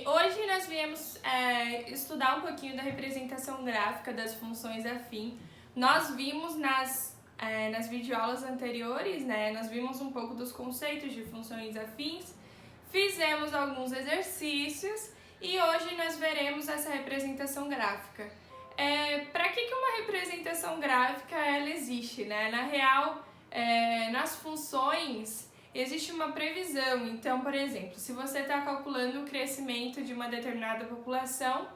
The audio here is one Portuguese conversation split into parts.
hoje nós viemos estudar um pouquinho da representação gráfica das funções afim. Nós vimos nas videoaulas anteriores, né, nós vimos um pouco dos conceitos de funções afins, fizemos alguns exercícios e hoje nós veremos essa representação gráfica. Para que uma representação gráfica ela existe, né? Na real, nas funções existe uma previsão. Então, por exemplo, se você está calculando o crescimento de uma determinada população,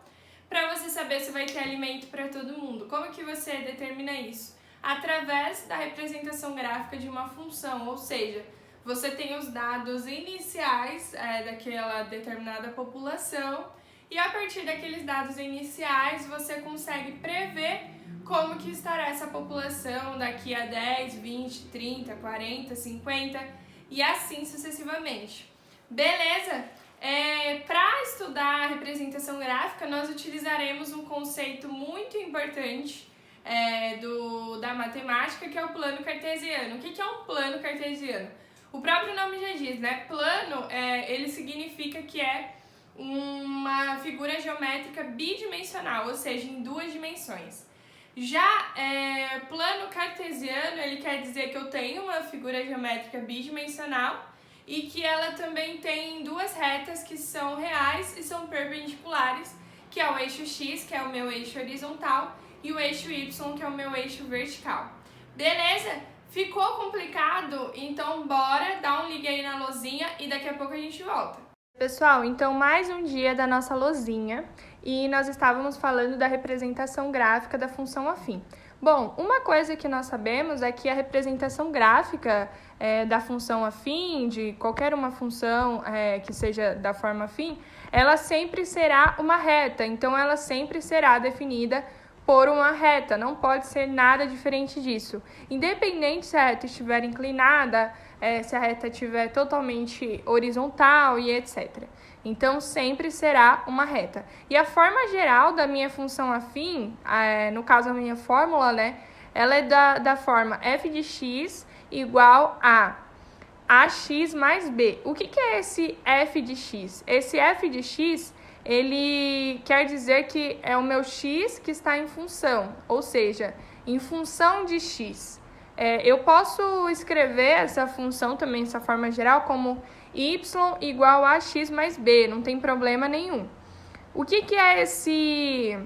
para você saber se vai ter alimento para todo mundo, como que você determina isso? Através da representação gráfica de uma função, ou seja, você tem os dados iniciais daquela determinada população e a partir daqueles dados iniciais você consegue prever como que estará essa população daqui a 10, 20, 30, 40, 50 e assim sucessivamente. Beleza? Para estudar a representação gráfica, nós utilizaremos um conceito muito importante da matemática, que é o plano cartesiano. O que é um plano cartesiano? O próprio nome já diz, né? Plano, ele significa que é uma figura geométrica bidimensional, ou seja, em duas dimensões. Já plano cartesiano, ele quer dizer que eu tenho uma figura geométrica bidimensional e que ela também tem duas retas que são reais e são perpendiculares, que é o eixo X, que é o meu eixo horizontal, e o eixo Y, que é o meu eixo vertical. Beleza? Ficou complicado? Então bora dar um ligue aí na lousinha e daqui a pouco a gente volta. Pessoal, então mais um dia da nossa lousinha e nós estávamos falando da representação gráfica da função afim. Bom, uma coisa que nós sabemos é que a representação gráfica da função afim, de qualquer uma função que seja da forma afim, ela sempre será uma reta, então ela sempre será definida por uma reta, não pode ser nada diferente disso. Independente se a reta estiver inclinada, se a reta estiver totalmente horizontal e etc. Então, sempre será uma reta. E a forma geral da minha função afim, no caso a minha fórmula, né, ela é da forma f de x igual a ax mais b. O que é esse f de x? Esse f de x, ele quer dizer que é o meu x que está em função, ou seja, em função de x. Eu posso escrever essa função também, essa forma geral, como y igual a x mais b, não tem problema nenhum. O que é esse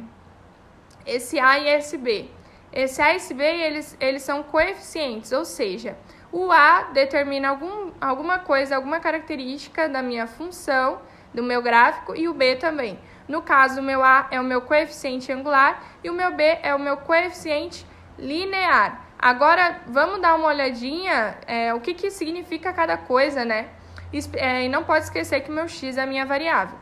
a e esse b? Esse a e esse b, eles são coeficientes, ou seja, o a determina alguma coisa, alguma característica da minha função, do meu gráfico, e o b também. No caso, o meu a é o meu coeficiente angular e o meu b é o meu coeficiente linear. Agora, vamos dar uma olhadinha o que significa cada coisa, né? E não pode esquecer que o meu x é a minha variável.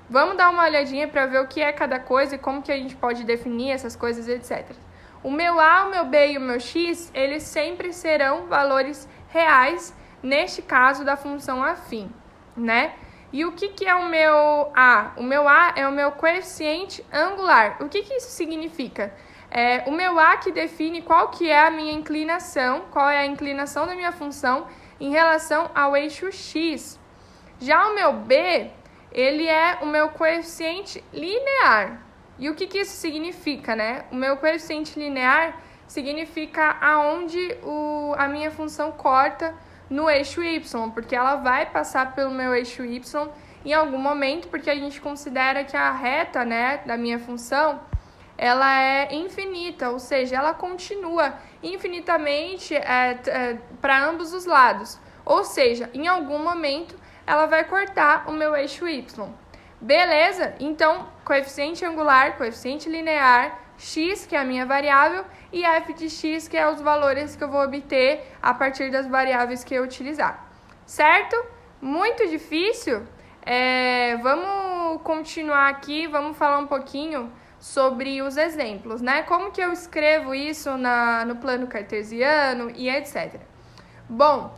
Vamos dar uma olhadinha para ver o que é cada coisa e como que a gente pode definir essas coisas, etc. O meu a, o meu b e o meu x, eles sempre serão valores reais, neste caso da função afim, né? E o que é o meu a? O meu a é o meu coeficiente angular. O que isso significa? O meu a que define qual que é a minha inclinação, qual é a inclinação da minha função em relação ao eixo x. Já o meu b, ele é o meu coeficiente linear. E o que isso significa, né? O meu coeficiente linear significa aonde a minha função corta no eixo y, porque ela vai passar pelo meu eixo y em algum momento, porque a gente considera que a reta, né, da minha função, ela é infinita, ou seja, ela continua infinitamente para ambos os lados. Ou seja, em algum momento, ela vai cortar o meu eixo y. Beleza? Então, coeficiente angular, coeficiente linear, x, que é a minha variável, e f de x, que é os valores que eu vou obter a partir das variáveis que eu utilizar. Certo? Muito difícil? Vamos continuar aqui, vamos falar um pouquinho sobre os exemplos, né? Como que eu escrevo isso no plano cartesiano e etc. Bom,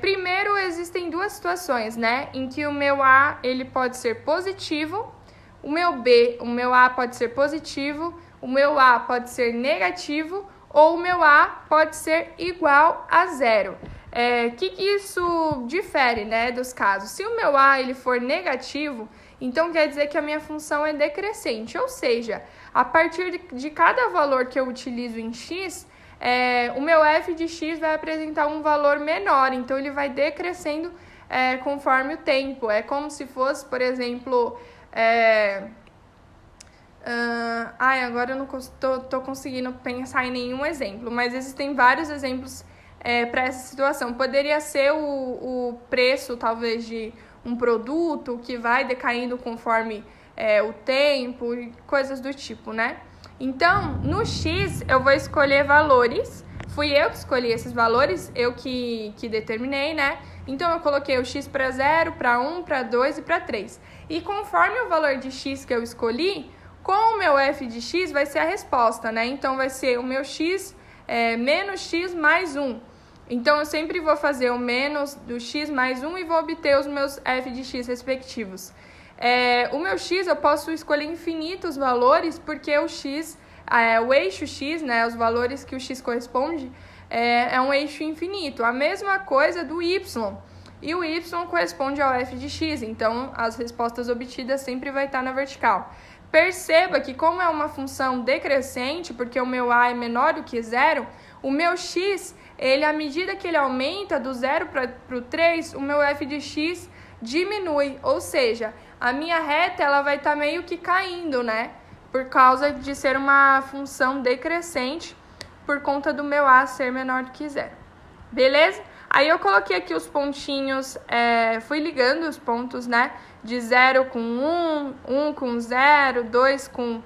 primeiro existem duas situações, né? Em que o meu a ele pode ser positivo, o meu a pode ser positivo, o meu a pode ser negativo ou o meu a pode ser igual a zero. Que isso difere, né, dos casos? Se o meu A ele for negativo, então quer dizer que a minha função é decrescente, ou seja, a partir de cada valor que eu utilizo em x, o meu f de x vai apresentar um valor menor, então ele vai decrescendo conforme o tempo. É como se fosse, por exemplo, agora eu não tô conseguindo pensar em nenhum exemplo, mas existem vários exemplos para essa situação. Poderia ser o preço, talvez, de um produto que vai decaindo conforme o tempo e coisas do tipo, né? Então, no X, eu vou escolher valores. Fui eu que escolhi esses valores, eu que determinei, né? Então, eu coloquei o X para 0, para 1, para 2 e para 3. E conforme o valor de X que eu escolhi, com o meu f de x vai ser a resposta, né? Então, vai ser o meu x menos x mais 1. Então, eu sempre vou fazer o menos do x mais 1 e vou obter os meus f de x respectivos. O meu x, eu posso escolher infinitos valores, porque o x, o eixo x, né, os valores que o x corresponde, é um eixo infinito. A mesma coisa do y. E o y corresponde ao f de x, então as respostas obtidas sempre vai estar na vertical. Perceba que como é uma função decrescente, porque o meu a é menor do que 0, o meu x, à medida que ele aumenta do 0 para o 3, o meu f de x diminui, ou seja, a minha reta ela vai estar meio que caindo, né? Por causa de ser uma função decrescente, por conta do meu a ser menor do que 0. Beleza? Aí eu coloquei aqui os pontinhos, fui ligando os pontos, né? De 0 com 1, 1 com 0, 2 com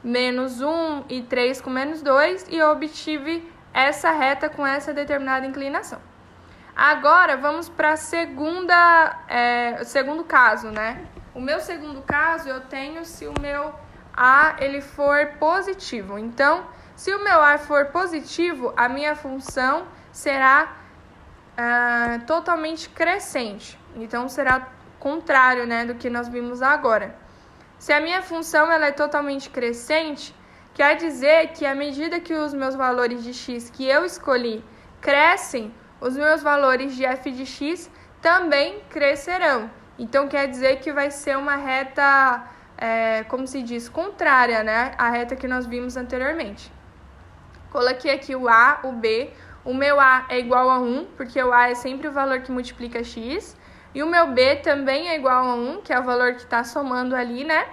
menos 1 e 3 com menos 2, e eu obtive essa reta com essa determinada inclinação. Agora, vamos para o segundo caso, né? O meu segundo caso, eu tenho se o meu A ele for positivo. Então, se o meu A for positivo, a minha função será totalmente crescente. Então, será contrário, né, do que nós vimos agora. Se a minha função ela é totalmente crescente, quer dizer que à medida que os meus valores de x que eu escolhi crescem, os meus valores de f de x também crescerão. Então, quer dizer que vai ser uma reta, como se diz, contrária, né, à reta que nós vimos anteriormente. Coloquei aqui o A, o B. O meu A é igual a 1, porque o A é sempre o valor que multiplica x. E o meu B também é igual a 1, que é o valor que está somando ali, né?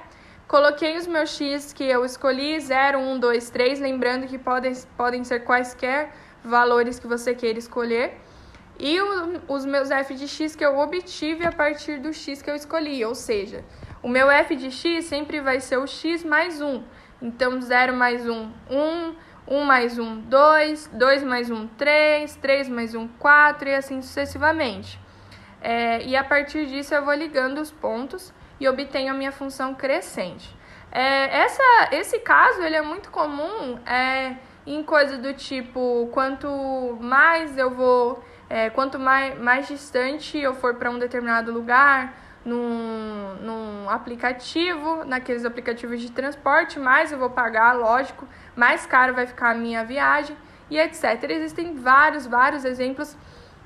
Coloquei os meus x que eu escolhi, 0, 1, 2, 3. Lembrando que podem ser quaisquer valores que você queira escolher. E os meus f de x que eu obtive a partir do x que eu escolhi. Ou seja, o meu f de x sempre vai ser o x mais 1. Então, 0 mais 1, 1. 1 mais 1, 2. 2 mais 1, 3. 3 mais 1, 4. E assim sucessivamente. E a partir disso eu vou ligando os pontos e obtenho a minha função crescente. Esse caso ele é muito comum em coisas do tipo, quanto mais eu vou, quanto mais distante eu for para um determinado lugar, num aplicativo, naqueles aplicativos de transporte, mais eu vou pagar, lógico, mais caro vai ficar a minha viagem e etc. Existem vários exemplos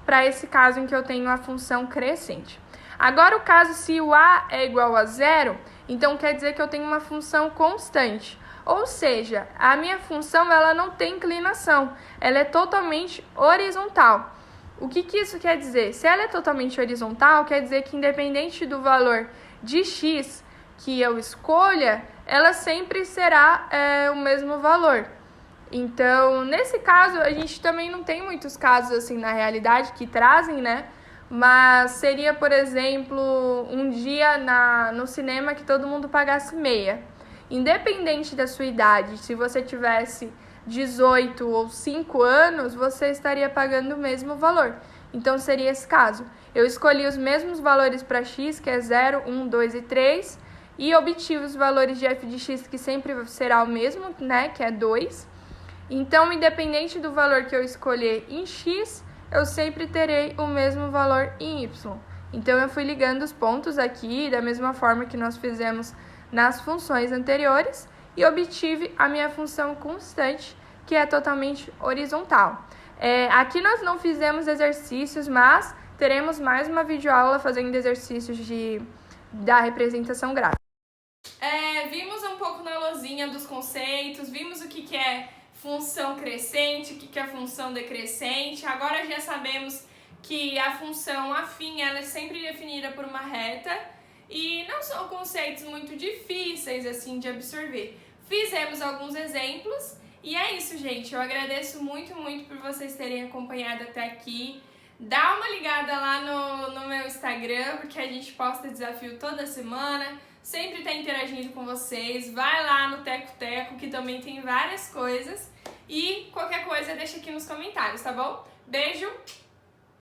para esse caso em que eu tenho a função crescente. Agora, o caso se o A é igual a 0, então quer dizer que eu tenho uma função constante. Ou seja, a minha função ela não tem inclinação, ela é totalmente horizontal. O que isso quer dizer? Se ela é totalmente horizontal, quer dizer que independente do valor de x que eu escolha, ela sempre será o mesmo valor. Então, nesse caso, a gente também não tem muitos casos assim na realidade que trazem, né? Mas seria, por exemplo, um dia no cinema que todo mundo pagasse meia. Independente da sua idade, se você tivesse 18 ou 5 anos, você estaria pagando o mesmo valor. Então, seria esse caso. Eu escolhi os mesmos valores para x, que é 0, 1, 2 e 3, e obtive os valores de f de x, que sempre será o mesmo, né, que é 2. Então, independente do valor que eu escolher em x, eu sempre terei o mesmo valor em y. Então, eu fui ligando os pontos aqui, da mesma forma que nós fizemos nas funções anteriores, e obtive a minha função constante, que é totalmente horizontal. Aqui nós não fizemos exercícios, mas teremos mais uma videoaula fazendo exercícios da representação gráfica. Vimos um pouco na lousinha dos conceitos, vimos o que é função crescente, o que é função decrescente. Agora já sabemos que a função afim ela é sempre definida por uma reta e não são conceitos muito difíceis assim de absorver. Fizemos alguns exemplos e é isso, gente. Eu agradeço muito por vocês terem acompanhado até aqui. Dá uma ligada lá no meu Instagram, porque a gente posta desafio toda semana. Sempre tá interagindo com vocês. Vai lá no Teco Teco, que também tem várias coisas. E qualquer coisa deixa aqui nos comentários, tá bom? Beijo!